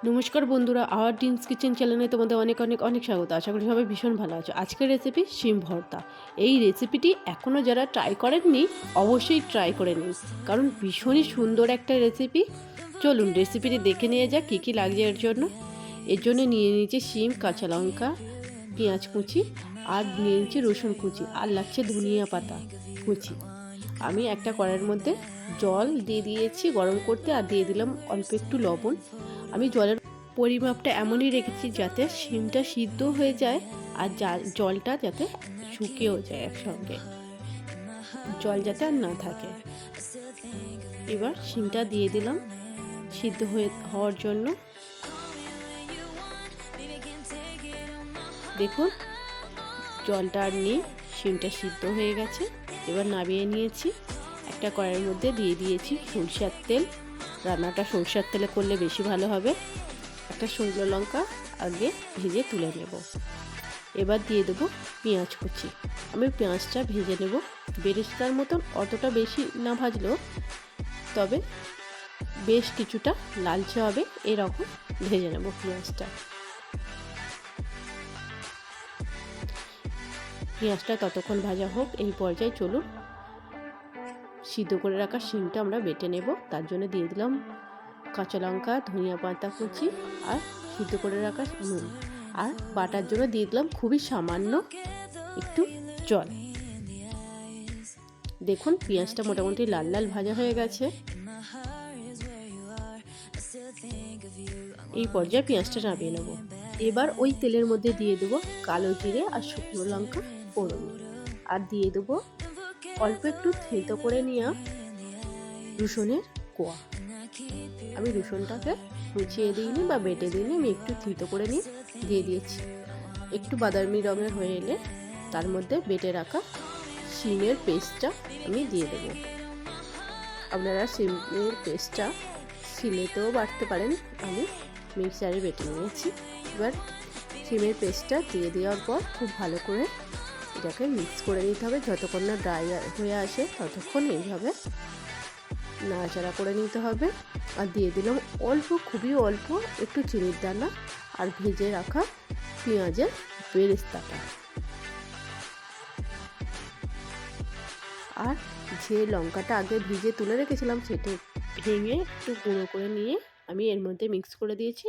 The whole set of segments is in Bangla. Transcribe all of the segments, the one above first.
নমস্কার বন্ধুরা, আওয়ার ড্রিমস কিচেন চ্যানেলে তোমাদের অনেক অনেক অনেক স্বাগত। আশা করি সবাই ভীষণ ভালো আছো। আজকের রেসিপি শিম ভর্তা। এই রেসিপিটি এখনও যারা ট্রাই করেননি অবশ্যই ট্রাই করে নিন, কারণ ভীষণই সুন্দর একটা রেসিপি। চলুন রেসিপিটি দেখে নিয়ে যাক কী কী লাগছে এর জন্য। এর জন্য নিয়ে নিয়েছি শিম, কাঁচা লঙ্কা, পেঁয়াজ কুচি, আর নিয়ে নিয়েছি রসুন কুচি, আর লাগছে ধনিয়া পাতা কুচি। আমি একটা কড়াইয়ের মধ্যে জল দিয়ে দিয়েছি গরম করতে, আর দিয়ে দিলাম অল্প একটু লবণ। আমি জলের পরিমাপটা এমনই রেখেছি যাতে শিমটা সিদ্ধ হয়ে যায় আর জলটা যাতে শুকিয়েও যায় একসঙ্গে, জল যাতে আর না থাকে। এবার শিমটা দিয়ে দিলাম সিদ্ধ হওয়ার জন্য। দেখুন জলটা আর নেই, শিমটা সিদ্ধ হয়ে গেছে। এবার নামিয়ে নিয়েছি। একটা কড়াইয়ের মধ্যে দিয়ে দিয়েছি সরষের তেল। রান্নাটা সরষের তেলে করলে বেশি ভালো হবে। একটা শুকনো লঙ্কা আগে ভেজে তুলে নেব। এবার দিয়ে দেবো পেঁয়াজ কুচি। আমি পেঁয়াজটা ভেজে নেব বেরেস্তার মতন, অতটা বেশি না ভাজলেও, তবে বেশ কিছুটা লালচে হবে এরকম ভেজে নেব পেঁয়াজটা। পেঁয়াজটা ততক্ষণ ভাজা হোক। এই পর্যায়ে চলুন সিদ্ধ করে রাখা শিমটা আমরা বেটে নেব। তার জন্য দিয়ে দিলাম কাঁচা লঙ্কা, ধনিয়া পাতা কুচি, আর সিদ্ধ করে রাখা নুন, আর বাটার জন্য দিয়ে দিলাম খুবই সামান্য একটু জল। দেখুন পেঁয়াজটা মোটামুটি লাল লাল ভাজা হয়ে গেছে। এই পর্যায়ে পেঁয়াজটা নামিয়ে নেব। এবার ওই তেলের মধ্যে দিয়ে দেবো কালো জিরে আর শুকনো লঙ্কা ফোড়ন, আর দিয়ে দেবো অল্প একটু থেতো করে নেওয়া রসুনের কোয়া। আমি রসুনটাকে কুচিয়ে দিইনি বা বেটে দিইনি, আমি একটু থেতো করে নিয়ে দিয়ে দিয়েছি। একটু বাদামি রঙের হয়ে এলে তার মধ্যে বেটে রাখা শিমের পেস্টটা আমি দিয়ে দেবো। আপনারা শিমের পেস্টটা শিলেতেও বাটতে পারেন, আমি মিক্সারে বেটে নিয়েছি। এবার শিমের পেস্টটা দিয়ে দেওয়ার পর খুব ভালো করে এটাকে মিক্স করে নিতে হবে। যতক্ষণ না ড্রাই হয়ে আসে ততক্ষণ এইভাবে নাড়াচাড়া করে নিতে হবে। আর দিয়ে দিলাম অল্প, খুবই অল্প একটু চিনির দানা, আর ভেজে রাখা পেঁয়াজের বেরেস্তাটা। আর যে লঙ্কাটা আগে ভিজে তুলে রেখেছিলাম সেটা ভেঙে একটু গুঁড়ো করে নিয়ে আমি এর মধ্যে মিক্স করে দিয়েছি।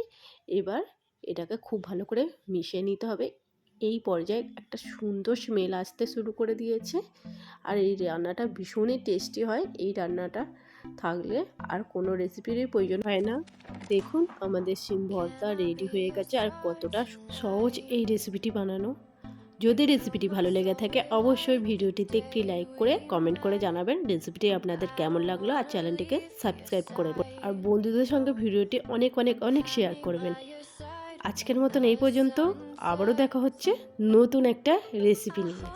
এবার এটাকে খুব ভালো করে মিশিয়ে নিতে হবে। এই পর্যায়ে একটা সুন্দর স্মেল আসতে শুরু করে দিয়েছে, আর এই রান্নাটা ভীষণই টেস্টি হয়। এই রান্নাটা থাকলে আর কোনো রেসিপিরই প্রয়োজন হয় না। দেখুন আমাদের শিম ভর্তা রেডি হয়ে গেছে, আর কতটা সহজ এই রেসিপিটি বানানো। যদি রেসিপিটি ভালো লেগে থাকে অবশ্যই ভিডিওটিতে একটি লাইক করে কমেন্ট করে জানাবেন রেসিপিটি আপনাদের কেমন লাগলো, আর চ্যানেলটিকে সাবস্ক্রাইব করে দেবেন, আর বন্ধুদের সঙ্গে ভিডিওটি অনেক অনেক অনেক শেয়ার করবেন। আজকের মতন এই পর্যন্ত, আবারও দেখা হচ্ছে নতুন একটা রেসিপি নিয়ে।